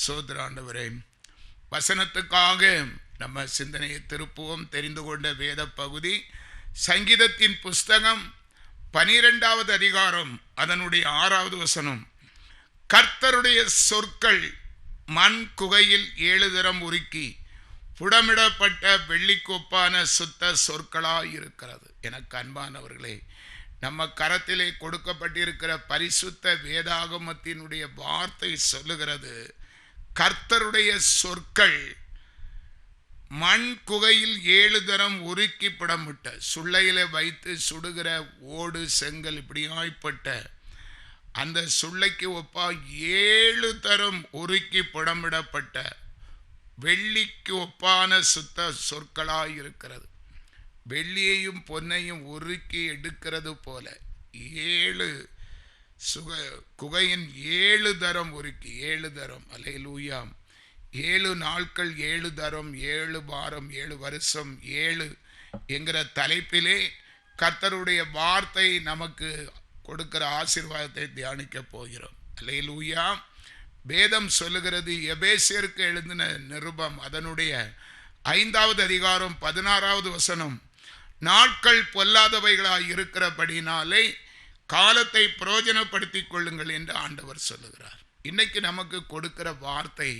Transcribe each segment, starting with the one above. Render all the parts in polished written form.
சோதர ஆண்டவரே, வசனத்துக்காக நம்ம சிந்தனையை திருப்புவோம். தெரிந்து கொண்ட வேத பகுதி சங்கீதத்தின் புஸ்தகம் 12வது அதிகாரம் அதனுடைய 6வது வசனம். கர்த்தருடைய சொற்கள் மண் குகையில் 7 தரம் உருக்கி புடமிடப்பட்ட வெள்ளிக்கொப்பான சுத்த சொற்களாய் இருக்கிறது. எனக்கு அன்பானவர்களே, நம்ம கரத்திலே கொடுக்கப்பட்டிருக்கிற பரிசுத்த வேதாகமத்தினுடைய வார்த்தை சொல்லுகிறது, கர்த்தருடைய சொற்கள் மண் குகையில் 7 தரம் உருக்கி புடமிட்ட, சுள்ளையில வைத்து சுடுகிற ஓடு செங்கல் இப்படியாய்ப்பட்ட அந்த சுள்ளைக்கு ஒப்பா 7 தரம் உருக்கி புடமிடப்பட்ட வெள்ளிக்கு ஒப்பான சுத்த சொற்களாய் இருக்கிறது. வெள்ளியையும் பொன்னையும் உருக்கி எடுக்கிறது போல 7 குகையின் 7 தரம் உருக்கி, 7 தரம், அல்லேலூயா, 7 நாட்கள் 7 தரம், 7 வாரம், 7 வருஷம், 7 என்கிற தலைப்பிலே கர்த்தருடைய வார்த்தை நமக்கு கொடுக்கிற ஆசீர்வாதத்தை தியானிக்க போகிறோம். அல்லேலூயா. வேதம் சொல்லுகிறது, எபேசியருக்கு எழுதின நிருபம் அதனுடைய 5வது அதிகாரம் 16வது வசனம், நாட்கள் பொல்லாதவைகளாய் இருக்கிறபடினாலே காலத்தை பிரயோஜனப்படுத்திக் கொள்ளுங்கள் என்று ஆண்டவர் சொல்லுகிறார். இன்னைக்கு நமக்கு கொடுக்கிற வார்த்தை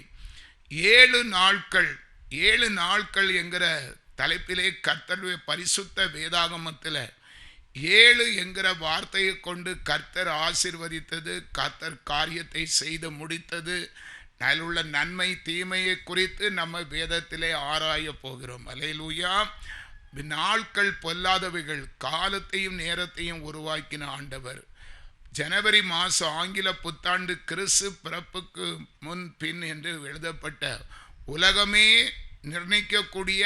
7 நாட்கள். 7 நாட்கள் என்கிற தலைப்பிலே கர்த்தருடைய பரிசுத்த வேதாகமத்தில் 7 என்கிற வார்த்தையை கொண்டு கர்த்தர் ஆசீர்வதித்தது, கர்த்தர் காரியத்தை செய்து முடித்தது, அதில் உள்ள நன்மை தீமையை குறித்து நம்ம வேதத்திலே ஆராய போகிறோம். அல்லேலூயா. நாட்கள் பொல்லாதவைகள், காலத்தையும் நேரத்தையும் உருவாக்கின ஆண்டவர். ஜனவரி மாதம் ஆங்கில புத்தாண்டு கிறிஸ்து பிறப்புக்கு முன் பின் என்று எழுதப்பட்ட உலகமே நிர்ணயிக்கக்கூடிய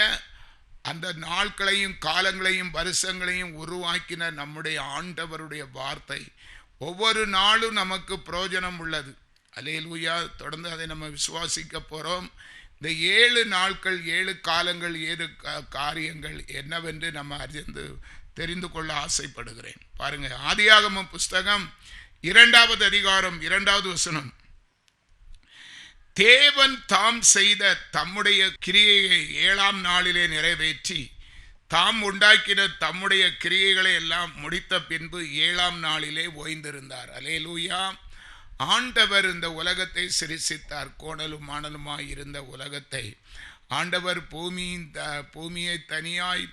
அந்த நாட்களையும் காலங்களையும் வருஷங்களையும் உருவாக்கின நம்முடைய ஆண்டவருடைய வார்த்தை ஒவ்வொரு நாளும் நமக்கு பிரயோஜனம் உள்ளது. அல்லேலூயா. தொடர்ந்து அதை நம்ம விசுவாசிக்க போகிறோம். இந்த 7 நாட்கள் 7 காலங்கள் 7 காரியங்கள் என்னவென்று நம்ம அறிந்து தெரிந்து கொள்ள ஆசைப்படுகிறேன். பாருங்க, ஆதியாகமம் புஸ்தகம் 2வது அதிகாரம் 2வது வசனம், தேவன் தாம் செய்த தம்முடைய கிரியையை 7ஆம் நாளிலே நிறைவேற்றி தாம் உண்டாக்கின தம்முடைய கிரியைகளை எல்லாம் முடித்த பின்பு 7ஆம் நாளிலே ஓய்ந்திருந்தார். அல்லேலூயா. ஆண்டவர் இந்த உலகத்தை சிருஷ்டித்தார். கோணலும் மாணலுமாய் இருந்த உலகத்தை ஆண்டவர் பூமியை தனியாய்,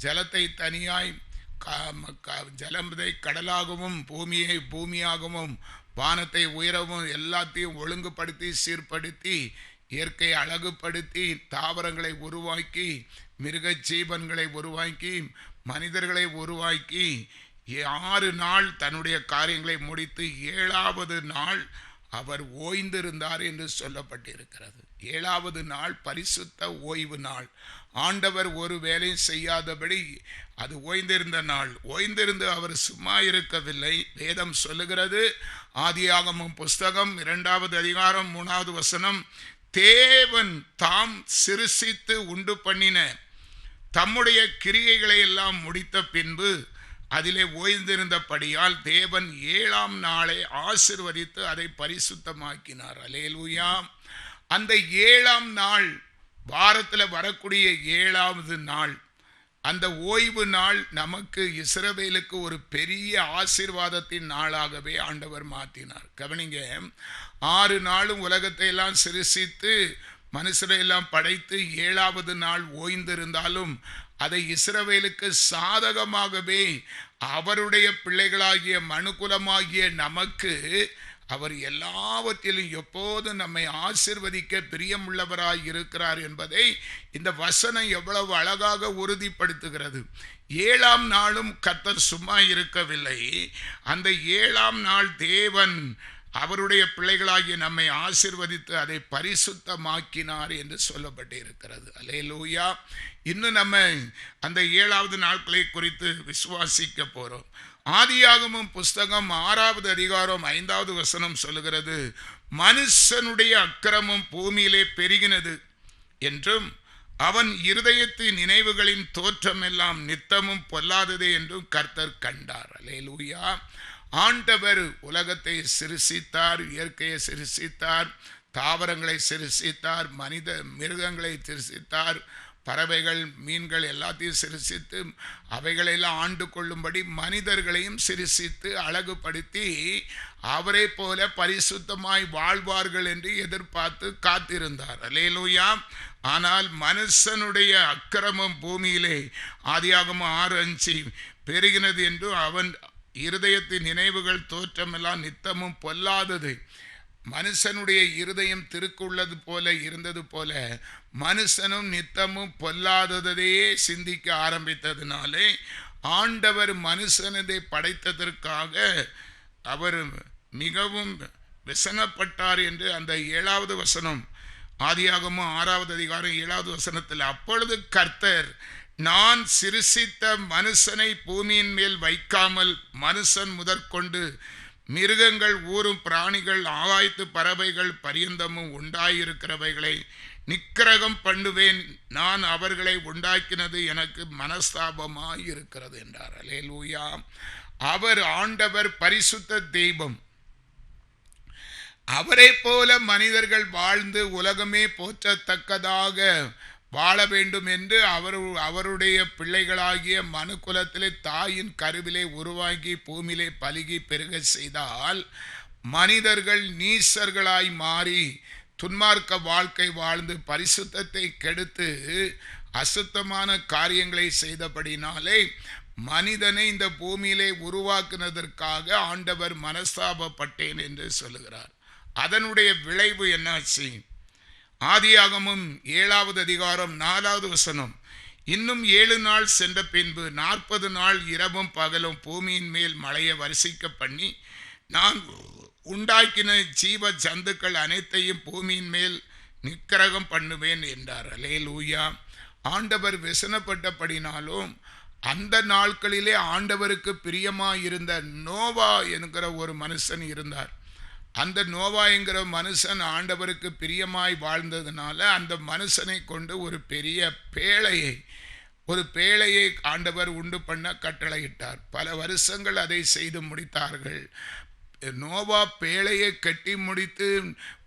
ஜலத்தை தனியாய், ஜலத்தை கடலாகவும் பூமியை பூமியாகவும் வானத்தை உயரவும் எல்லாத்தையும் ஒழுங்குபடுத்தி சீர்படுத்தி இயற்கை அழகுபடுத்தி தாவரங்களை உருவாக்கி மிருக ஜீவன்களை உருவாக்கி மனிதர்களை உருவாக்கி 6 நாள் தன்னுடைய காரியங்களை முடித்து 7வது நாள் அவர் ஓய்ந்திருந்தார் என்று சொல்லப்பட்டிருக்கிறது. 7வது நாள் பரிசுத்த ஓய்வு நாள். ஆண்டவர் ஒரு வேலையும் செய்யாதபடி அது ஓய்ந்திருந்த நாள். ஓய்ந்திருந்து அவர் சும்மா இருக்கவில்லை. வேதம் சொல்லுகிறது, ஆதியாகமம் புஸ்தகம் 2வது அதிகாரம் 3வது வசனம், தேவன் தாம் சிருஷ்டித்து உண்டு பண்ணின தம்முடைய கிரியைகளை எல்லாம் முடித்த பின்பு அதிலே ஓய்ந்திருந்தபடியால் தேவன் 7ஆம் நாளை ஆசீர்வதித்து அதை பரிசுத்தமாக்கினார். அல்லேலூயா. அந்த 7ஆம் நாள், வாரத்தில் வரக்கூடிய 7வது நாள், அந்த ஓய்வு நாள் நமக்கு இஸ்ரவேலுக்கு ஒரு பெரிய ஆசீர்வாதத்தின் நாளாகவே ஆண்டவர் மாற்றினார். கவனிங்க, 6 நாளும் உலகத்தை எல்லாம் சிருஷ்டித்து மனுஷரை எல்லாம் படைத்து 7வது நாள் ஓய்ந்திருந்தாலும் அதை இஸ்ரவேலுக்கு சாதகமாகவே அவருடைய பிள்ளைகளாகிய மனுக்குலமாகிய நமக்கு அவர் எல்லாவற்றிலும் எப்போதும் நம்மை ஆசீர்வதிக்க பிரியமுள்ளவராய் இருக்கிறார் என்பதை இந்த வசனம் எவ்வளவு அழகாக உறுதிப்படுத்துகிறது. 7ஆம் நாளும் கர்த்தர் சும்மா இருக்கவில்லை. அந்த 7ஆம் நாள் தேவன் அவருடைய பிள்ளைகளாகிய நம்மை ஆசீர்வதித்து அதை பரிசுத்தமாக்கினார் என்று சொல்லப்பட்டு இருக்கிறது. அல்லேலூயா. இன்னும் நம்ம அந்த 7வது நாட்களை குறித்து விசுவாசிக்க போறோம். ஆதியாகமம் புஸ்தகம் 6வது அதிகாரம் 5வது வசனம் சொல்லுகிறது, மனுஷனுடைய அக்கிரமம் பூமியிலே பெருகினது என்றும் அவன் இருதயத்தின் நினைவுகளின் தோற்றம் எல்லாம் நித்தமும் பொல்லாதது என்றும் கர்த்தர் கண்டார். அல்லேலூயா. ஆண்டவர் உலகத்தை சிருஷித்தார், இயற்கையை சிருஷித்தார், தாவரங்களை சிருஷித்தார், மனித மிருகங்களை சிருஷித்தார், பறவைகள் மீன்கள் எல்லாத்தையும் சிருஷித்து அவைகளெல்லாம் ஆண்டு கொள்ளும்படி மனிதர்களையும் சிருஷித்து அழகுபடுத்தி அவரை போல பரிசுத்தமாய் வாழ்வார்கள் என்று எதிர்பார்த்து காத்திருந்தார். அல்லேலூயா. ஆனால் மனுஷனுடைய அக்கிரமம் பூமியிலே ஆதியாகமம் 6:5 பெருகினது என்று அவன் இருதயத்தின் நினைவுகள் தோற்றமெல்லாம் நித்தமும் பொல்லாதது. மனுஷனுடைய இருதயம் திருக்குள்ளது போல இருந்தது போல மனுஷனும் நித்தமும் பொல்லாததையே சிந்திக்க ஆரம்பித்ததினாலே ஆண்டவர் மனுஷனதை படைத்ததற்காக அவர் மிகவும் விசனப்பட்டார் என்று அந்த 7வது வசனம், ஆதியாகமம் 6வது அதிகாரம் 7வது வசனத்தில், அப்பொழுது கர்த்தர், நான் சிருஷித்த மனுஷனை பூமியின் மேல் வைக்காமல் மனுஷன் முதற்கொண்டு மிருகங்கள், ஊரும் பிராணிகள், ஆகாயத்து பறவைகள் பரியந்தமும் உண்டாயிருக்கிறவைகளை நிக்கிரகம் பண்ணுவேன், நான் அவர்களை உண்டாக்கினது எனக்கு மனஸ்தாபமாயிருக்கிறது என்றார். அல்லேலூயா. அவர் ஆண்டவர் பரிசுத்த தெய்வம். அவரை போல மனிதர்கள் வாழ்ந்து உலகமே போற்றத்தக்கதாக வாழ வேண்டும் என்று அவருடைய பிள்ளைகளாகிய மனுக்குலத்திலே தாயின் கருவிலே உருவாக்கி பூமியிலே பலுகி பெருக செய்தால் மனிதர்கள் நீசர்களாய் மாறி துன்மார்க்க வாழ்க்கை வாழ்ந்து பரிசுத்தத்தை கெடுத்து அசுத்தமான காரியங்களை செய்தபடினாலே மனிதனை இந்த பூமியிலே உருவாக்குனதற்காக ஆண்டவர் மனஸ்தாபப்பட்டேன் என்று சொல்லுகிறார். அதனுடைய விளைவு என்னாச்சு? ஆதியாகமம் 7வது அதிகாரம் 4வது வசனம், இன்னும் 7 நாள் சென்ற பின்பு 40 நாள் இரவும் பகலும் பூமியின் மேல் மழையை வரிசிக்க பண்ணி நான் உண்டாக்கின ஜீவ ஜந்துக்கள் அனைத்தையும் பூமியின் மேல் நிக்கிரகம் பண்ணுவேன் என்றார். அல்லேலூயா. ஆண்டவர் விசனப்பட்டபடினாலும் அந்த நாட்களிலே ஆண்டவருக்கு பிரியமாயிருந்த நோவா என்கிற ஒரு மனுஷன் இருந்தார். அந்த நோவா என்கிற மனுஷன் ஆண்டவருக்கு பிரியமாய் வாழ்ந்ததுனால அந்த மனுஷனை கொண்டு ஒரு பெரிய பேழையை ஆண்டவர் உண்டு பண்ண கட்டளையிட்டார். பல வருஷங்கள் அதை செய்து முடித்தார்கள். நோவா பேழையை கட்டி முடித்து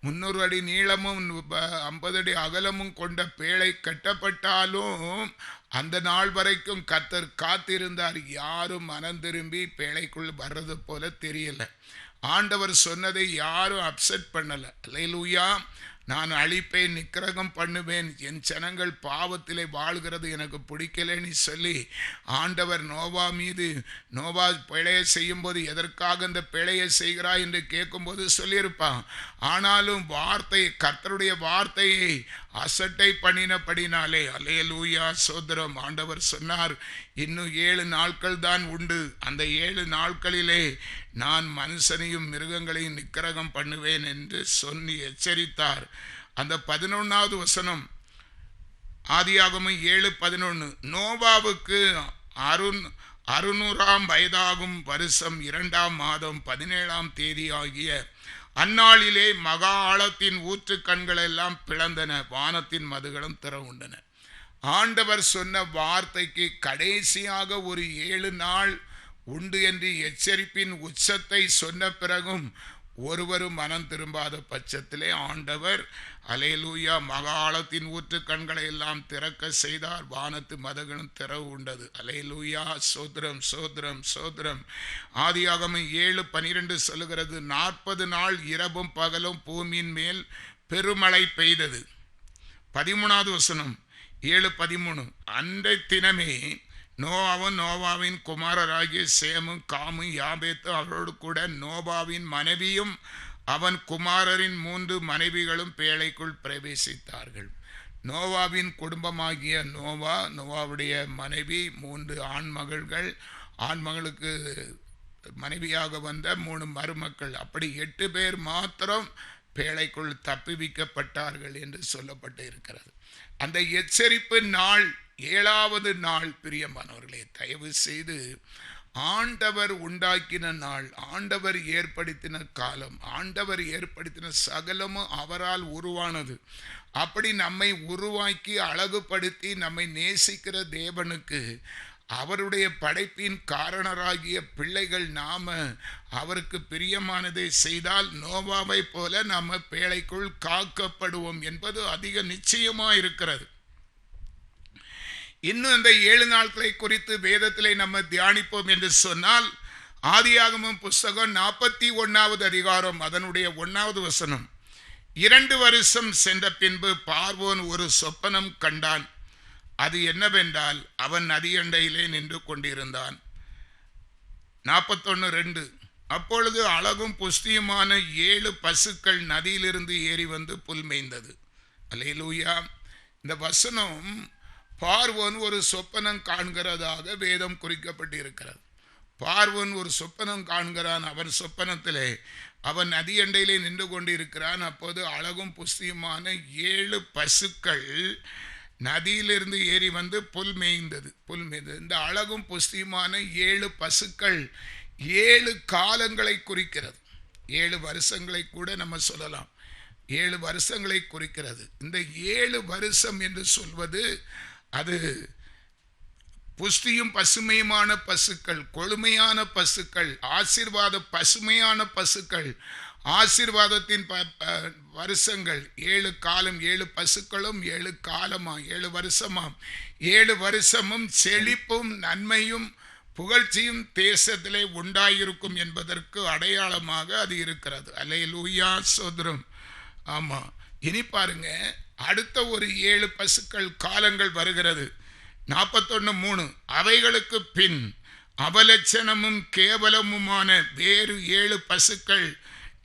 300 அடி நீளமும் 50 அடி அகலமும் கொண்ட பேழை கட்டப்பட்டாலும் அந்த நாள் வரைக்கும் கர்த்தர் காத்திருந்தார். யாரும் மனம் திரும்பி பேழைக்குள் வர்றது போல தெரியல. ஆண்டவர் சொன்னதை யாரும் அப்செட் பண்ணல. அல்லேலூயா. நான் அழிப்பேன், நிக்கிரகம் பண்ணுவேன், என் ஜனங்கள் பாவத்திலே வாழ்கிறது எனக்கு பிடிக்கலன்னு சொல்லி ஆண்டவர் நோவா பிழையை செய்யும்போது எதற்காக இந்த பிழையை செய்கிறாய் என்று கேட்கும்போது சொல்லியிருப்பான். ஆனாலும் கர்த்தருடைய வார்த்தையை அசட்டை பண்ணினபடினாலே அல்லேலூயா சோதரம், ஆண்டவர் சொன்னார், இன்னும் 7 நாட்கள் தான் உண்டு, அந்த 7 நாட்களிலே நான் மனுஷனையும் மிருகங்களையும் நிக்கிரகம் பண்ணுவேன் என்று சொல்லி எச்சரித்தார். அந்த 11வது வசனம், ஆதியாகமம் 7:11, நோவாவுக்கு 600ஆம் வயதாகும் வருஷம் 2ஆம் மாதம் 17ஆம் தேதி ஆகிய அந்நாளிலே மகா ஆழத்தின் ஊற்று கண்கள் எல்லாம் பிளந்தன, வானத்தின் மதுகளும் திறவுண்டன. ஆண்டவர் சொன்ன வார்த்தைக்கு கடைசியாக ஒரு 7 நாள் உண்டு என்று எச்சரிப்பின் உச்சத்தை சொன்ன பிறகும் ஒருவரும் மனம் திரும்பாத பட்சத்திலே ஆண்டவர் அல்லேலூயா மகாளத்தின் ஊற்று கண்களை எல்லாம் திறக்க செய்தார். வானத்து மதகளும் திறவு உண்டது. அல்லேலூயா சோத்ரம் சோத்ரம் சோத்ரம். ஆதியாகமம் 7:12 சொல்லுகிறது, 40 நாள் இரவும் பகலும் பூமியின் மேல் பெருமழை பெய்தது. 13வது வசனம் 7:13, அன்றை தினமே நோவாவின் குமாரராகிய சேமும் காமும் யாபேத்து அவரோடு கூட நோவாவின் மனைவியும் அவன் குமாரரின் 3 மனைவிகளும் பேழைக்குள் பிரவேசித்தார்கள். நோவாவின் குடும்பமாகிய நோவாவுடைய மனைவி 3 ஆண்மகள்கள், ஆண்மகளுக்கு மனைவியாக வந்த 3 மருமக்கள், அப்படி 8 பேர் மாத்திரம் பேழைக்குள் தப்புவிக்கப்பட்டார்கள் என்று சொல்லப்பட்டு இருக்கிறது. அந்த எச்சரிப்பு நாள் 7வது நாள். பிரியமானவர்களே, தயவு செய்து ஆண்டவர் உண்டாக்கின நாள், ஆண்டவர் ஏற்படுத்தின காலம், ஆண்டவர் ஏற்படுத்தின சகலமும் அவரால் உருவானது. அப்படி நம்மை உருவாக்கி அழகுபடுத்தி நம்மை நேசிக்கிற தேவனுக்கு அவருடைய படைப்பின் காரணராகிய பிள்ளைகள் நாம அவருக்கு பிரியமானதை செய்தால் நோவாவை போல நாம பேழைக்குள் காக்கப்படுவோம் என்பது அதிக நிச்சயமா இருக்கிறது. இன்னும் அந்த 7 நாட்களை குறித்து வேதத்திலே நம்ம தியானிப்போம் என்று சொன்னால், ஆதியாகமம் புஸ்தகம் 41வது அதிகாரம் அதனுடைய 1வது வசனம். 2 வருஷம் சென்ற பின்பு பார்வோன் ஒரு சொப்பனம் கண்டான். அது என்னவென்றால், அவன் நதியண்டையிலே நின்று கொண்டிருந்தான். 41:2. அப்பொழுது அழகும் புஷ்டியுமான 7 பசுக்கள் நதியிலிருந்து ஏறி வந்து புல் மேய்ந்தது. அல்லேலூயா. இந்த வசனம் பார்வோன் ஒரு சொப்பனம் காண்கிறதாக வேதம் குறிக்கப்பட்டிருக்கிறது. பார்வோன் ஒரு சொப்பனம் காண்கிறான். அவன் சொப்பனத்திலே அவன் நதியண்டையிலே நின்று கொண்டிருக்கிறான். அப்போது அழகும் புஷ்டியுமான 7 பசுக்கள் நதியிலிருந்து ஏறி வந்து புல் மேய்ந்தது. இந்த அழகும் புஷ்டியுமான 7 பசுக்கள் 7 காலங்களை குறிக்கிறது. 7 வருஷங்களை கூட நம்ம சொல்லலாம். 7 வருஷங்களை குறிக்கிறது. இந்த 7 வருஷம் என்று சொல்வது அது புஷ்டியும் பசுமையுமான பசுக்கள், கொழுமையான பசுக்கள், ஆசீர்வாத பசுமையான பசுக்கள், ஆசீர்வாதத்தின் வருஷங்கள். 7 காலம், 7 பசுக்களும் 7 காலமா, 7 வருஷமாம். 7 வருஷமும் செழிப்பும் நன்மையும் புகழ்ச்சியும் தேசத்திலே உண்டாயிருக்கும் என்பதற்கு அடையாளமாக அது இருக்கிறது. அல்லேலூயா, சோதரம். ஆமா. இனி பாருங்க, அடுத்த ஒரு 7 பசுக்கள் காலங்கள் வருகிறது. 41:3. அவைகளுக்கு பின் அபலட்சணமும் கேவலமுமான வேறு 7 பசுக்கள்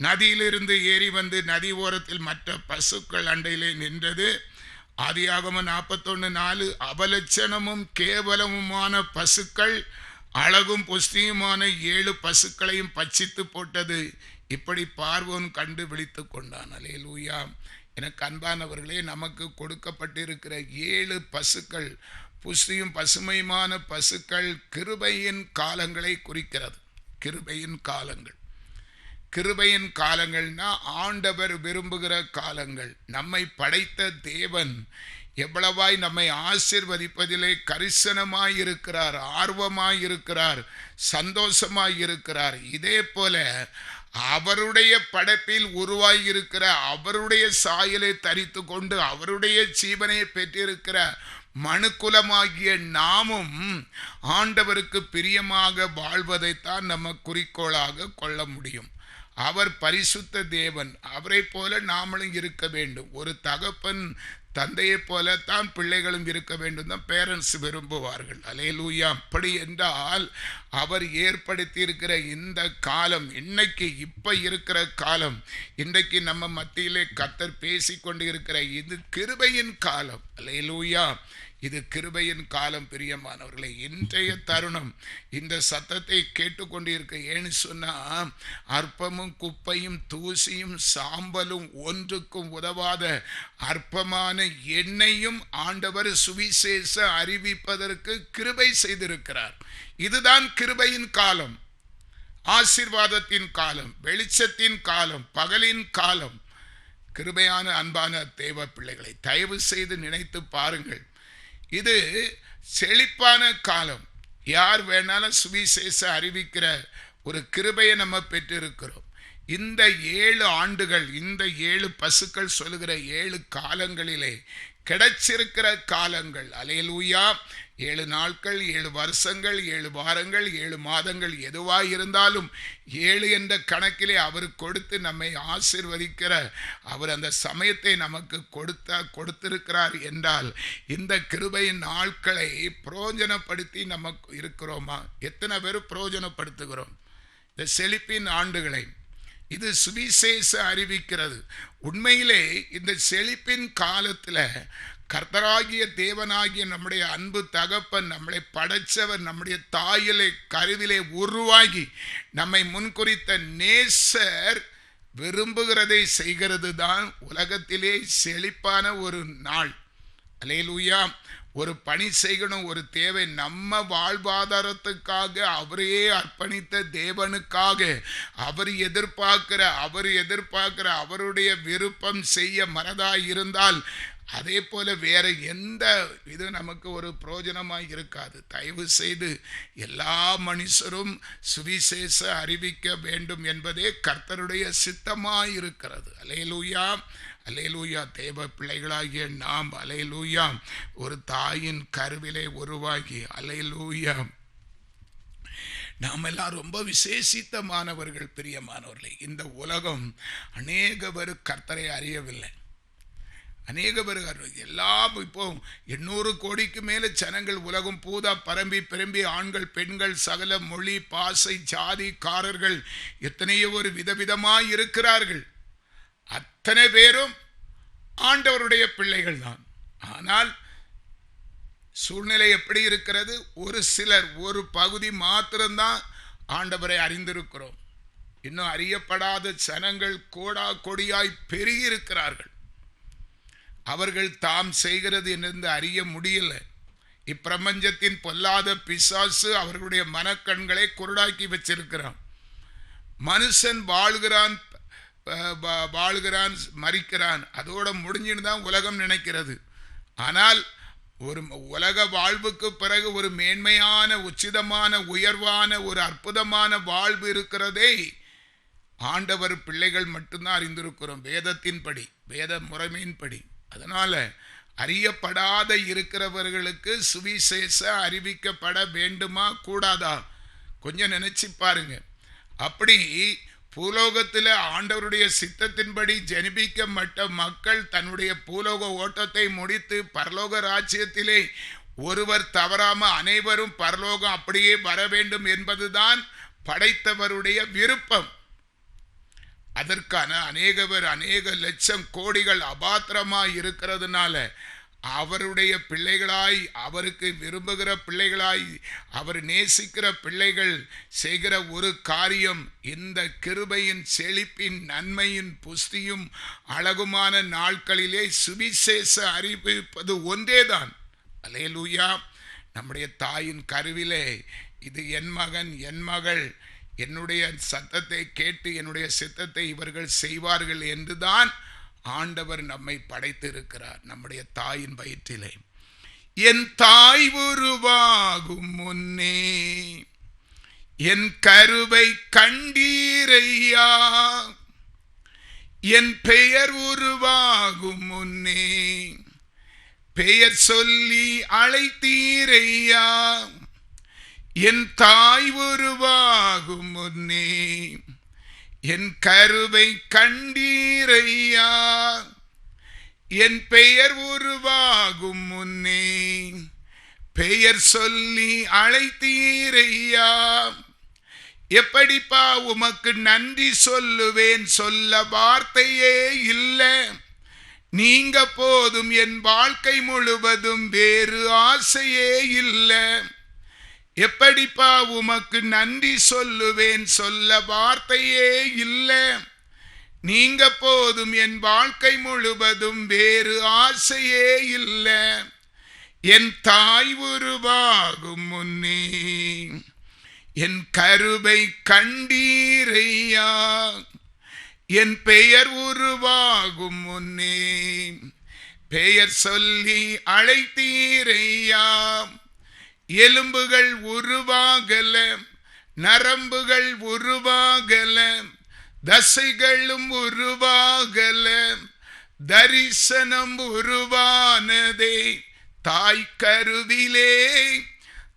நதியிலிருந்து ஏறி வந்து நதி ஓரத்தில் மற்ற பசுக்கள் அண்டையிலே நின்றது. ஆதியாகமம் 41:4. அபலட்சணமும் கேவலமுமான பசுக்கள் அழகும் புஷ்டியுமான 7 பசுக்களையும் பட்சித்து போட்டது. இப்படி பார்வோன் கண்டு விழித்து கொண்டான். அல்லேலூயா. எனக்கு அன்பானவர்களே, நமக்கு கொடுக்கப்பட்டிருக்கிற 7 பசுக்கள், புஷ்டியும் பசுமையுமான பசுக்கள் கிருபையின் காலங்களை குறிக்கிறது. கிருபையின் காலங்கள். கிருபையின் காலங்கள்னா ஆண்டவர் விரும்புகிற காலங்கள். நம்மை படைத்த தேவன் எவ்வளவாய் நம்மை ஆசீர்வதிப்பதிலே கரிசனமாய் இருக்கிறார், ஆர்வமாய் இருக்கிறார், சந்தோஷமாய் இருக்கிறார். இதே போல அவருடைய படைப்பில் உருவாகியிருக்கிற, அவருடைய சாயலை தரித்து கொண்டு அவருடைய ஜீவனை பெற்றிருக்கிற மனுக்குலமாகிய நாமும் ஆண்டவருக்கு பிரியமாக வாழ்வதைத்தான் நம்ம குறிக்கோளாக கொள்ள முடியும். அவர் பரிசுத்த தேவன். அவரை போல நாமளும் இருக்க வேண்டும். ஒரு தகப்பன் தந்தையை போலத்தான் பிள்ளைகளும் இருக்க வேண்டும் தான் பேரண்ட்ஸ் விரும்புவார்கள். அல்லேலூயா. அப்படி என்றால் அவர் ஏற்படுத்தி இருக்கிற இந்த காலம், இன்னைக்கு இப்ப இருக்கிற காலம், இன்றைக்கு நம்ம மத்தியிலே கர்த்தர் பேசி கொண்டு இருக்கிற இது கிருபையின் காலம். அல்லேலூயா. இது கிருபையின் காலம். பிரியமானவர்களே, இன்றைய தருணம் இந்த சத்தத்தை கேட்டுக்கொண்டிருக்க, ஏன்னு சொன்னா அற்பமும் குப்பையும் தூசியும் சாம்பலும் ஒன்றுக்கும் உதவாத அற்பமான எண்ணெயும் ஆண்டவர் சுவிசேஷ அறிவிப்பதற்கு கிருபை செய்திருக்கிறார். இதுதான் கிருபையின் காலம், ஆசீர்வாதத்தின் காலம், வெளிச்சத்தின் காலம், பகலின் காலம். கிருபையான அன்பான தேவ பிள்ளைகளை தயவு செய்து நினைத்து பாருங்கள். இது செழிப்பான காலம். யார் வேணாலும் சுவிசேஷ அறிவிக்கிற ஒரு கிருபையை நம்ம பெற்றிருக்கிறோம். இந்த 7 ஆண்டுகள், இந்த 7 பசுக்கள் சொல்லுகிற 7 காலங்களிலே கிடைச்சிருக்கிற காலங்கள். அல்லேலூயா. 7 நாட்கள், 7 வருஷங்கள், 7 வாரங்கள், 7 மாதங்கள் எதுவாக இருந்தாலும் 7 என்ற கணக்கிலே அவர் கொடுத்து நம்மை ஆசீர்வதிக்கிற, அவர் அந்த சமயத்தை நமக்கு கொடுத்திருக்கிறார் என்றால் இந்த கிருபையின் நாட்களை பிரயோஜனப்படுத்தி நமக்கு இருக்கிறோமா? எத்தனை பேர் பிரயோஜனப்படுத்துகிறோம் இந்த செழிப்பின் ஆண்டுகளை? இது சுவிசேஷ அறிவிக்கிறது. உண்மையிலே இந்த செழிப்பின் காலத்தில் கர்த்தராகிய தேவனாகிய நம்முடைய அன்பு தகப்பன், நம்மளை படைச்சவர், நம்முடைய தாயிலே கருவிலே உருவாகி நம்மை முன்குறித்த நேசர் விரும்புகிறதை செய்கிறது தான் உலகத்திலே செழிப்பான ஒரு நாள். அல்லேலூயா. ஒரு பணி செய்யணும், ஒரு தேவை, நம்ம வாழ்வாதாரத்துக்காக அவரையே அர்ப்பணித்த தேவனுக்காக அவர் எதிர்பார்க்கிற அவருடைய விருப்பம் செய்ய மனதாய் இருந்தால் அதே போல வேற எந்த இது நமக்கு ஒரு பிரயோஜனமாய் இருக்காது. தயவு செய்து எல்லா மனுஷரும் சுவிசேஷ அறிவிக்க வேண்டும் என்பதே கர்த்தருடைய சித்தமாய் இருக்கிறது. அல்லேலூயா, அல்லேலூயா. தேவ பிள்ளைகளாகிய நாம் அல்லேலூயா ஒரு தாயின் கருவிலே உருவாகி அல்லேலூயா நாம் எல்லாம் ரொம்ப விசேஷித்தமானவர்கள். பிரியமானவர்களே, இந்த உலகம் அநேக பேர் கர்த்தரை அறியவில்லை. அநேக பேர் எல்லாம் இப்போ 800 கோடிக்கு மேலே ஜனங்கள் உலகம் பூதா பரம்பி ஆண்கள் பெண்கள் சகல மொழி பாசை ஜாதிக்காரர்கள் எத்தனையோ ஒரு விதவிதமாய் இருக்கிறார்கள். அத்தனை பேரும் ஆண்டவருடைய பிள்ளைகள் தான். ஆனால் சூழ்நிலை எப்படி இருக்கிறது? ஒரு சிலர், ஒரு பகுதி மாத்திரம்தான் ஆண்டவரை அறிந்திருக்கிறோம். இன்னும் அறியப்படாத ஜனங்கள் கோடா கொடியாய் பெருகி இருக்கிறார்கள். அவர்கள் தாம் செய்கிறது என்று அறிய முடியல. இப்பிரபஞ்சத்தின் பொல்லாத பிசாசு அவர்களுடைய மனக்கண்களை குருடாக்கி வச்சிருக்கிறான். மனுஷன் வாழ்கிறான், மரிக்கிறான், அதோட முடிஞ்சுன்னு தான் உலகம் நினைக்கிறது. ஆனால் ஒரு உலக வாழ்வுக்கு பிறகு ஒரு மேன்மையான உச்சிதமான உயர்வான ஒரு அற்புதமான வாழ்வு இருக்கிறதே ஆண்டவர் பிள்ளைகள் மட்டும்தான் அறிந்திருக்கிறோம், வேதத்தின்படி, வேத முறைமையின்படி. அதனால அறியப்படாத இருக்கிறவர்களுக்கு சுவிசேஷ அறிவிக்கப்பட வேண்டுமா கூடாதா? கொஞ்சம் நினைச்சு பாருங்க. அப்படி பூலோகத்தில் ஆண்டவருடைய சித்தத்தின்படி ஜனிபிக்கப்பட்ட மக்கள் தன்னுடைய பூலோக ஓட்டத்தை முடித்து பரலோக ராஜ்யத்திலே ஒருவர் தவறாம அனைவரும் பரலோகம் அப்படியே வர வேண்டும் என்பதுதான் படைத்தவருடைய விருப்பம். அதற்கான அநேக லட்சம் கோடிகள் அபாத்திரமாய் இருக்கிறதுனால அவருடைய பிள்ளைகளாய், அவருக்கு விரும்புகிற பிள்ளைகளாய், அவர் நேசிக்கிற பிள்ளைகள் செய்கிற ஒரு காரியம், இந்த கிருபையின் செழிப்பின் நன்மையின் புஸ்தியும் அழகுமான நாட்களிலே சுவிசேஷ அறிவிப்பது ஒன்றேதான். அல்லேலூயா. நம்முடைய தாயின் கருவிலே இது என் மகன் என் மகள், என்னுடைய சத்தத்தை கேட்டு என்னுடைய சித்தத்தை இவர்கள் செய்வார்கள் என்றுதான் ஆண்டவர் நம்மை படைத்திருக்கிறார். நம்முடைய தாயின் வயிற்றிலே என் தாய் உருவாகும் முன்னே என் கருவை கண்டீரையா, என் பெயர் உருவாகும் முன்னே பெயர் சொல்லி அழைத்தீரையா, என் தாய் உருவாகும் முன்னே என் கருவை கண்டீரையா, என் பெயர் உருவாகும் முன்னே பெயர் சொல்லி அழைத்தீரையா. எப்படிப்பா உமக்கு நன்றி சொல்லுவேன், சொல்ல வார்த்தையே இல்லை. நீங்க போதும், என் வாழ்க்கை முழுவதும் வேறு ஆசையே இல்லை. எப்படிப்பா உமக்கு நன்றி சொல்லுவேன், சொல்ல வார்த்தையே இல்லை. நீங்க போதும், என் வாழ்க்கை முழுவதும் வேறு ஆசையே இல்லை. என் தாய் உருவாகும் முன்னே என் கருவை கண்டீரையா, என் பெயர் உருவாகும் முன்னே பெயர் சொல்லி அழைத்தீரையா. எலும்புகள் உருவாகல, நரம்புகள் உருவாகல, தசைகளும் உருவாகல, தரிசனம் உருவானதே தாய் கருவிலே,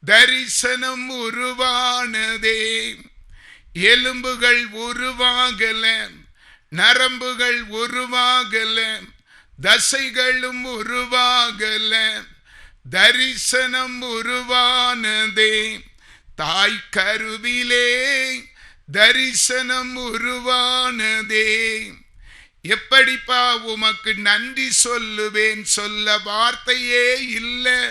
தரிசனம் உருவானதே. எலும்புகள் உருவாகல, நரம்புகள் உருவாகல, தசைகளும் உருவாகல, தரிசனம் உருவானதே தாய் கருவிலே, தரிசனம் உருவானதே. எப்படிப்பா உமக்கு நன்றி சொல்லுவேன், சொல்ல வார்த்தையே இல்லை.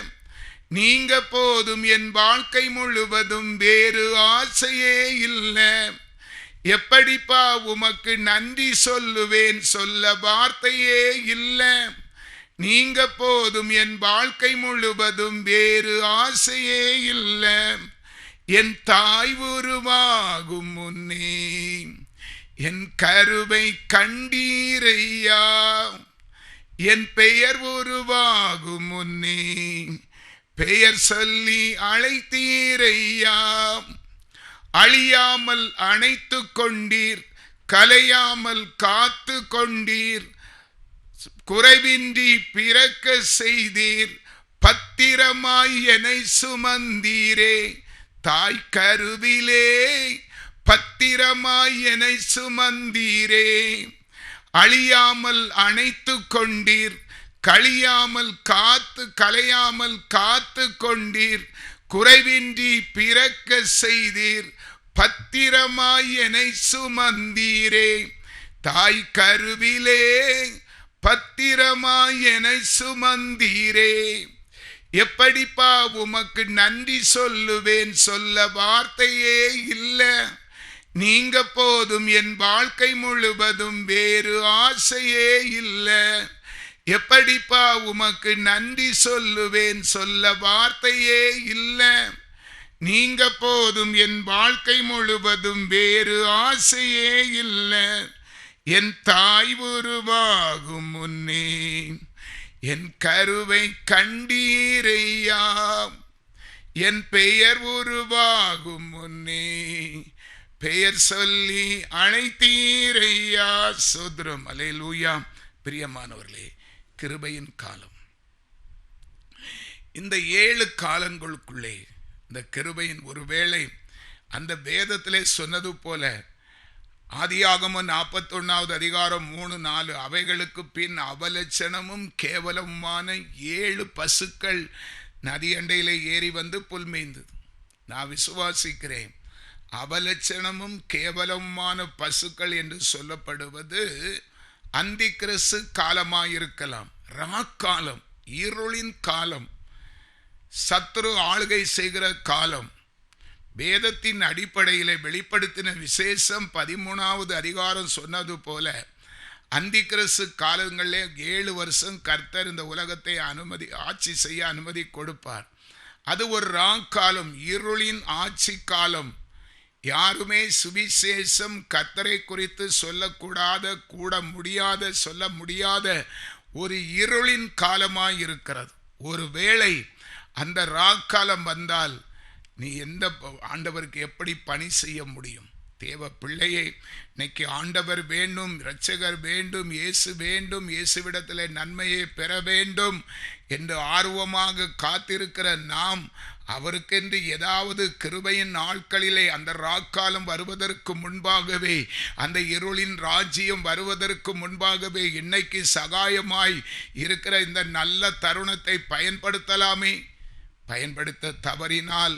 நீங்க போதும், என் வாழ்க்கை முழுவதும் வேறு ஆசையே இல்லை. எப்படிப்பா உமக்கு நன்றி சொல்லுவேன், சொல்ல வார்த்தையே இல்லை. நீங்க போதும், என் வாழ்க்கை முழுவதும் வேறு ஆசையே இல்லை. என் தாய் உருவாகும் முன்னே என் கருவை கண்டீரையா, என் பெயர் உருவாகும் முன்னே பெயர் சொல்லி அழைத்தீரையா. அழியாமல் அணைத்து கொண்டீர், கலையாமல் காத்து கொண்டீர், குறைவின்றி பிறக்க செய்தீர், பத்திரமாய் என்னை சுமந்தீரே. தாய் கருவிலே பத்திரமாய் என்னை சுமந்தீரே. அழியாமல் அணைத்து கொண்டீர், கலையாமல் காத்து கொண்டீர், குறைவின்றி பிறக்க செய்தீர், பத்திரமாய் என்னை சுமந்தீரே. தாய் கருவிலே பத்திரமாய் என்னை சுமந்தீரே. எப்படிப்பா உமக்கு நன்றி சொல்லுவேன், சொல்ல வார்த்தையே இல்லை. நீங்க போதும், என் வாழ்க்கை முழுவதும் வேறு ஆசையே இல்லை. எப்படிப்பா உமக்கு நன்றி சொல்லுவேன், சொல்ல வார்த்தையே இல்லை. நீங்க போதும், என் வாழ்க்கை முழுவதும் வேறு ஆசையே இல்லை. என் தாய் உருவாகும் முன்னே என் கருவை கண்டீரையா. என் பெயர் உருவாகும் முன்னே பெயர் சொல்லி அழைத்தீரையா. சோதரம். அல்லேலூயா. பிரியமானவர்களே, கிருபையின் காலம், இந்த 7 காலங்களுக்குள்ளே இந்த கிருபையின் ஒருவேளை அந்த வேதத்திலே சொன்னது போல ஆதியாகமம் 41வது அதிகாரம் 3-4 அவைகளுக்கு பின் அவலட்சணமும் கேவலமுமான 7 பசுக்கள் நதி அண்டையிலே ஏறி வந்து புல் மேய்ந்தது. நான் விசுவாசிக்கிறேன், அவலட்சணமும் கேவலமுமான பசுக்கள் என்று சொல்லப்படுவது அந்தி கிறிஸ்து காலமாயிருக்கலாம், ராக்காலம், இருளின் காலம், சத்துரு ஆளுகை செய்கிற காலம். வேதத்தின் அடிப்படையில் வெளிப்படுத்தின விசேஷம் 13வது அதிகாரம் சொன்னது போல அந்தி கிறிஸ்து காலங்களிலே 7 வருஷம் கர்த்தர் இந்த உலகத்தை ஆட்சி செய்ய அனுமதி கொடுப்பார். அது ஒரு ராக்காலம், இருளின் ஆட்சி காலம். யாருமே சுவிசேஷம் கர்த்தரை குறித்து சொல்ல முடியாத ஒரு இருளின் காலமாய் இருக்கிறது. ஒருவேளை அந்த ராக்காலம் வந்தால் நீ எந்த ஆண்டவருக்கு எப்படி பணி செய்ய முடியும்? தேவ பிள்ளையை, இன்னைக்கு ஆண்டவர் வேண்டும், இரட்சகர் வேண்டும், இயேசு வேண்டும், இயேசுவிடத்தில் நன்மையை பெற வேண்டும் என்று ஆர்வமாக காத்திருக்கிற நாம், அவருக்கென்று ஏதாவது கிருபையின் நாட்களிலே அந்த ராக்காலம் வருவதற்கு முன்பாகவே, அந்த இருளின் ராஜ்யம் வருவதற்கு முன்பாகவே இன்னைக்கு சகாயமாய் இருக்கிற இந்த நல்ல தருணத்தை பயன்படுத்தலாமே. பயன்படுத்த தவறினால்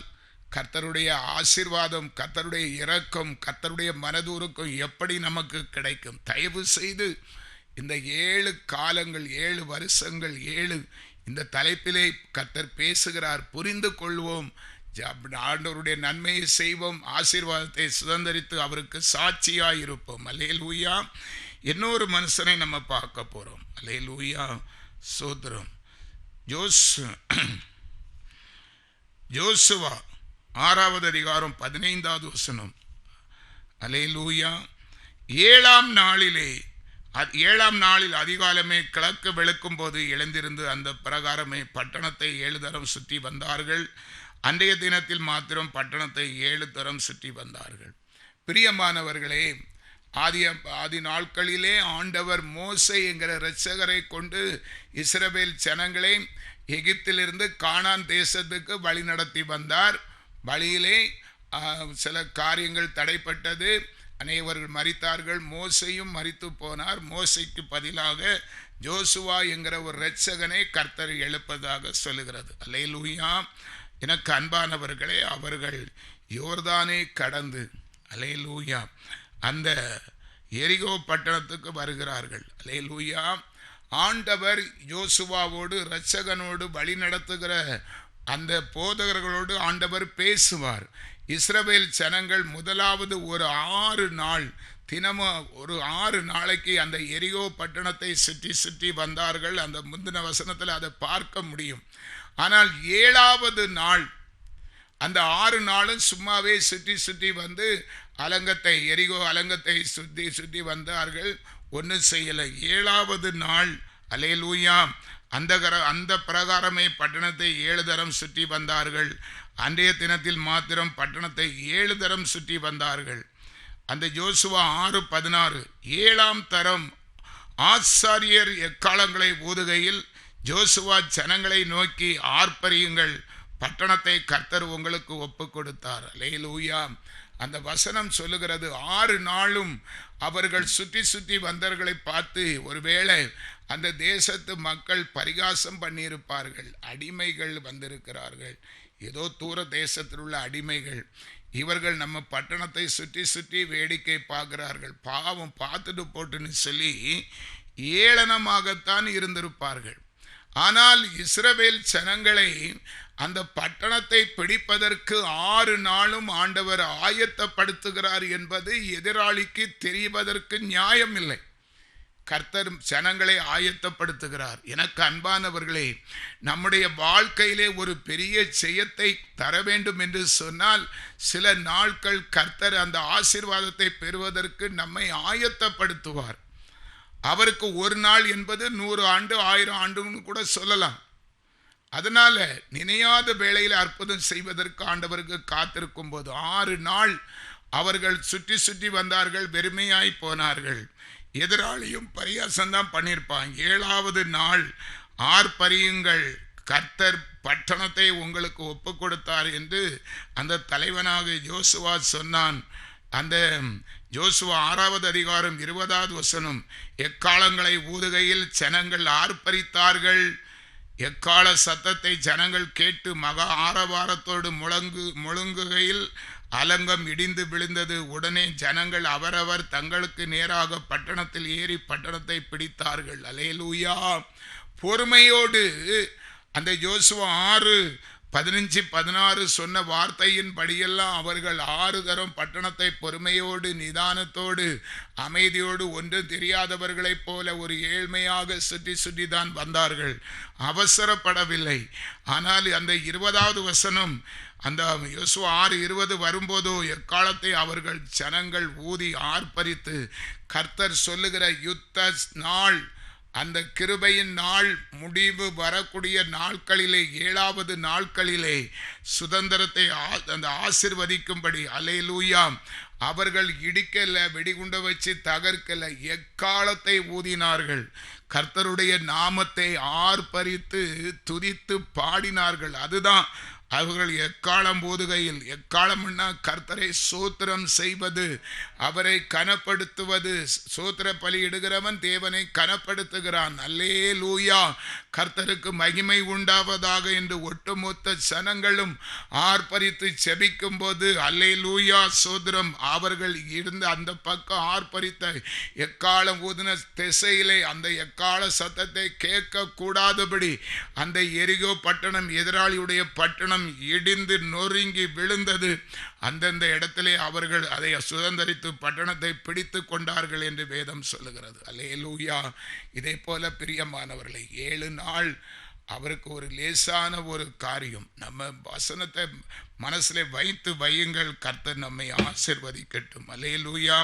கர்த்தருடைய ஆசீர்வாதம், கர்த்தருடைய இரக்கம், கர்த்தருடைய மனதுருக்கம் எப்படி நமக்கு கிடைக்கும்? தயவு செய்து இந்த 7 காலங்கள், 7 வருஷங்கள், 7 இந்த தலைப்பிலே கர்த்தர் பேசுகிறார். புரிந்து கொள்வோம், ஆண்டவருடைய நன்மையை செய்வோம், ஆசீர்வாதத்தை சுதந்திரித்து அவருக்கு சாட்சியாய் இருப்போம். அல்லேலூயா. இன்னொரு மனுஷனை நம்ம பார்க்க போறோம். அல்லேலூயா. சோதரம். யோசுவா 6வது அதிகாரம் 15வது வசனம். அல்லேலூயா. 7ஆம் நாளில் அதிகாலமே கிழக்கு வெளுக்கும் போது எழுந்திருந்து அந்த பிரகாரமே பட்டணத்தை 7 தரம் சுற்றி வந்தார்கள். அன்றைய தினத்தில் மாத்திரம் பட்டணத்தை 7 தரம் சுற்றி வந்தார்கள். பிரியமானவர்களே, ஆதி நாட்களிலே ஆண்டவர் மோசே என்கிற இரட்சகரை கொண்டு இஸ்ரவேல் ஜனங்களை எகிப்திலிருந்து கானான் தேசத்துக்கு வழி நடத்தி வந்தார். வழியிலே சில காரியங்கள் தடைப்பட்டது, அனைவர்கள் மரித்தார்கள், மோசையும் மரித்து போனார். மோசைக்கு பதிலாக யோசுவா என்கிற ஒரு இரட்சகனை கர்த்தர் எழுப்பதாக சொல்லுகிறது. அல்லேலூயா. எனக்கு அன்பானவர்களே, அவர்கள் யோர்தானை கடந்து அல்லேலூயா அந்த எரிகோ பட்டணத்துக்கு வருகிறார்கள். அல்லேலூயா. ஆண்டவர் யோசுவாவோடு இரட்சகனோடு வழி நடத்துகிற அந்த போதகர்களோடு ஆண்டவர் பேசுவார். இஸ்ரவேல் ஜனங்கள் முதலாவது ஒரு 6 நாள், தினமும் ஒரு 6 நாளைக்கு அந்த எரிகோ பட்டணத்தை சுற்றி வந்தார்கள். அந்த முந்தின வசனத்தில் அதை பார்க்க முடியும். ஆனால் 7வது நாள், அந்த 6 நாளும் சும்மாவே சுற்றி வந்து எரிகோ அலங்கத்தை சுற்றி வந்தார்கள், ஒன்றும் செய்யலை. 7வது நாள் அல்லேலூயா. அந்த பிரகாரமே பட்டணத்தை 7 தரம் சுற்றி வந்தார்கள். அன்றைய தினத்தில் மாத்திரம் பட்டணத்தை 7 தரம் சுற்றி வந்தார்கள். அந்த யோசுவா 6:16 7ஆம் தரம் ஆசாரியர் எக்காலங்களை ஊதுகையில் யோசுவா ஜனங்களை நோக்கி, ஆர்ப்பரியுங்கள், பட்டணத்தை கர்த்தர் உங்களுக்கு ஒப்பு கொடுத்தார். அல்லேலூயா. அந்த வசனம் சொல்லுகிறது, 6 நாளும் அவர்கள் சுற்றி சுற்றி வந்தவர்களை பார்த்து ஒருவேளை அந்த தேசத்து மக்கள் பரிகாசம் பண்ணியிருப்பார்கள். அடிமைகள் வந்திருக்கிறார்கள், ஏதோ தூர தேசத்தில் உள்ள அடிமைகள். இவர்கள் நம்ம பட்டணத்தை சுற்றி சுற்றி வேடிக்கை பார்க்கிறார்கள், பாவம் பார்த்துட்டு போட்டுன்னு சொல்லி ஏளனமாகத்தான் இருந்திருப்பார்கள். ஆனால் இஸ்ரவேல் ஜனங்களை அந்த பட்டணத்தை பிடிப்பதற்கு 6 நாளும் ஆண்டவர் ஆயத்தப்படுத்துகிறார் என்பது எதிராளிக்கு தெரிவதற்கு நியாயமில்லை. கர்த்தர் ஜனங்களை ஆயத்தப்படுத்துகிறார். எனக்கு அன்பானவர்களே, நம்முடைய வாழ்க்கையிலே ஒரு பெரிய ஜெயத்தை தர வேண்டும் என்று சொன்னால் சில நாட்கள் கர்த்தர் அந்த ஆசீர்வாதத்தை பெறுவதற்கு நம்மை ஆயத்தப்படுத்துவார். அவருக்கு ஒரு நாள் என்பது 100 ஆண்டு 1000 ஆண்டுன்னு கூட சொல்லலாம். அதனால நினையாத வேளையில் அற்புதம் செய்வதற்கு ஆண்டவருக்கு காத்திருக்கும் போது 6 நாள் அவர்கள் சுற்றி சுற்றி வந்தார்கள், வெறுமையாய் போனார்கள். எதிராளியும் பரியாசம்தான் பண்ணியிருப்பாங்க. 7ஆவது நாள் ஆர்ப்பரியுங்கள், கர்த்தர் பட்டணத்தை உங்களுக்கு ஒப்பு கொடுத்தார் என்று அந்த தலைவனாக யோசுவா சொன்னான். அந்த யோசுவா 6வது அதிகாரம் 20வது வசனம், எக்காலங்களை ஊதுகையில் ஜனங்கள் ஆர்ப்பரித்தார்கள். எக்கால சத்தத்தை ஜனங்கள் கேட்டு மகா ஆரவாரத்தோடு முழங்குகையில் அலங்கம் இடிந்து விழுந்தது. உடனே ஜனங்கள் அவரவர் தங்களுக்கு நேராக பட்டணத்தில் ஏறி பட்டணத்தை பிடித்தார்கள். அல்லேலூயா. பொறுமையோடு அந்த யோசுவா 6:15-16 சொன்ன வார்த்தையின் படியெல்லாம் அவர்கள் 6 தரம் பட்டணத்தை பொறுமையோடு நிதானத்தோடு அமைதியோடு ஒன்று தெரியாதவர்களைப் போல ஒரு ஏழ்மையாக சுற்றி சுற்றி தான் வந்தார்கள், அவசரப்படவில்லை. ஆனால் அந்த 20வது வசனம், அந்த யோசுவா 6:20 வரும்போதோ எக்காலத்தை அவர்கள் ஜனங்கள் ஊதி ஆர்ப்பரித்து, கர்த்தர் சொல்லுகிற யுத்த நாள், அந்த கிருபையின் நாள் முடிவு வரக்கூடிய நாட்களிலே 7வது நாட்களிலே சுதந்திரத்தை அந்த ஆசீர்வதிக்கும்படி, அல்லேலூயா, அவர்கள் இடிக்கல, வெடிகுண்ட வச்சு தகர்க்கல, எக்காலத்தை ஊதினார்கள். கர்த்தருடைய நாமத்தை ஆர்ப்பரித்து துதித்து பாடினார்கள். அதுதான் அவர்கள் எக்காலம் போதுகையில். எக்காலம்னா கர்த்தரை சோத்திரம் செய்வது, அவரை கனப்படுத்துவது. சோத்திர பலியிடுகிறவன் தேவனை கனப்படுத்துகிறான். அல்லேலூயா. கர்த்தருக்கு மகிமை உண்டாவதாக என்று ஒட்டுமொத்த ஜனங்களும் ஆர்ப்பரித்து செபிக்கும் போது அல்லேலூயா சோத்திரம். அவர்கள் இருந்த அந்த பக்கம் ஆர்ப்பரித்த எக்காலம் ஊதின திசையிலே அந்த எக்கால சத்தத்தை கேட்க கூடாதபடி அந்த எரிகோ பட்டணம், எதிராளியுடைய பட்டணம் இடிந்து நொறுங்கி விழுந்தது. அந்தந்த இடத்திலே அவர்கள் அதை சுதந்திரித்து பட்டணத்தை பிடித்து கொண்டார்கள் என்று வேதம் சொல்லுகிறது. அல்லேலூயா. இதே போல பிரியமானவர்களை 7 நாள் அவருக்கு ஒரு லேசான ஒரு காரியம். நம்ம வசனத்தை மனசிலே வைத்து வையுங்கள், கர்த்தர் நம்மை ஆசீர்வதிக்கட்டும். அல்லேலூயா.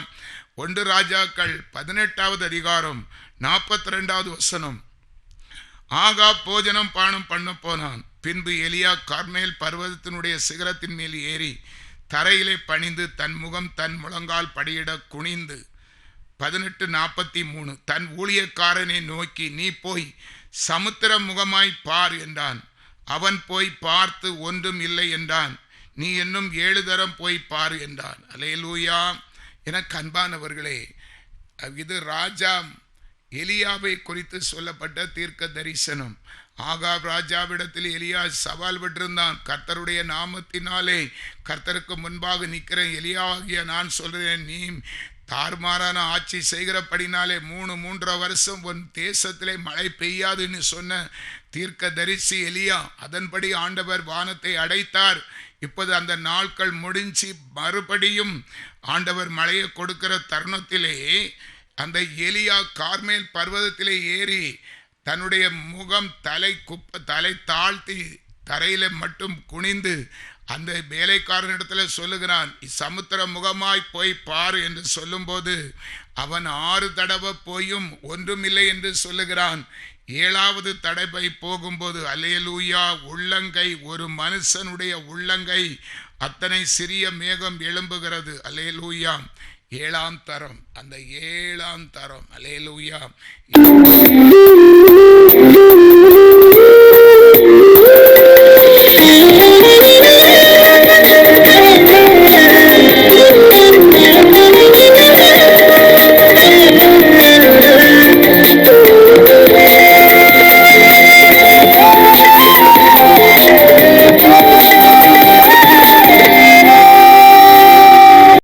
1 ராஜாக்கள் 18வது அதிகாரம் 42வது வசனம், ஆகாப் போஜனம் பானம் பண்ண போனான். பின்பு எலியா கர்மேல் பர்வதத்தினுடைய சிகரத்தின் மேல் ஏறி தரையிலே பணிந்து தன் முகம் தன் முழங்கால் படியிட குனிந்து 18:43 தன் ஊழியக்காரனை நோக்கி, நீ போய் சமுத்திர முகமாய் பார் என்றான். அவன் போய் பார்த்து ஒன்றும் இல்லை என்றான். நீ இன்னும் 7 தரம் போய் பார் என்றான். அல்லேலூயா. எனக்கு அன்பானவர்களே, இது ராஜா எலியாவை குறித்து சொல்லப்பட்ட தீர்க்க தரிசனம். ஆகாப் ராஜாவிடத்தில் எலியா சவால் விட்டிருந்தான். கர்த்தருடைய நாமத்தினாலே கர்த்தருக்கு முன்பாக நிற்கிற எலியாவாகிய நான் சொல்கிறேன், நீ தாறுமாறான ஆட்சி செய்கிறபடினாலே 3.5 வருஷம் உன் தேசத்திலே மழை பெய்யாதுன்னு சொன்ன தீர்க்க தரிசி எலியா. அதன்படி ஆண்டவர் வானத்தை அடைத்தார். இப்போது அந்த நாட்கள் முடிஞ்சு மறுபடியும் ஆண்டவர் மழையை கொடுக்கிற தருணத்திலே அந்த எலியா கார்மேல் பர்வதத்திலே ஏறி தன்னுடைய முகம் தலை தாழ்த்தி தரையில மட்டும் குனிந்து அந்த வேலைக்காரனிடத்தில் சொல்லுகிறான், சமுத்திர முகமாய் போய் பாரு என்று சொல்லும்போது அவன் 6 தடவை போயும் ஒன்றுமில்லை என்று சொல்லுகிறான். 7வது தடவை போகும்போது அல்லேலூயா, உள்ளங்கை, ஒரு மனுஷனுடைய உள்ளங்கை அத்தனை சிறிய மேகம் எழும்புகிறது. அல்லேலூயா, 7ஆம் தரம், அந்த 7ஆம் தரம். அல்லேலூயா.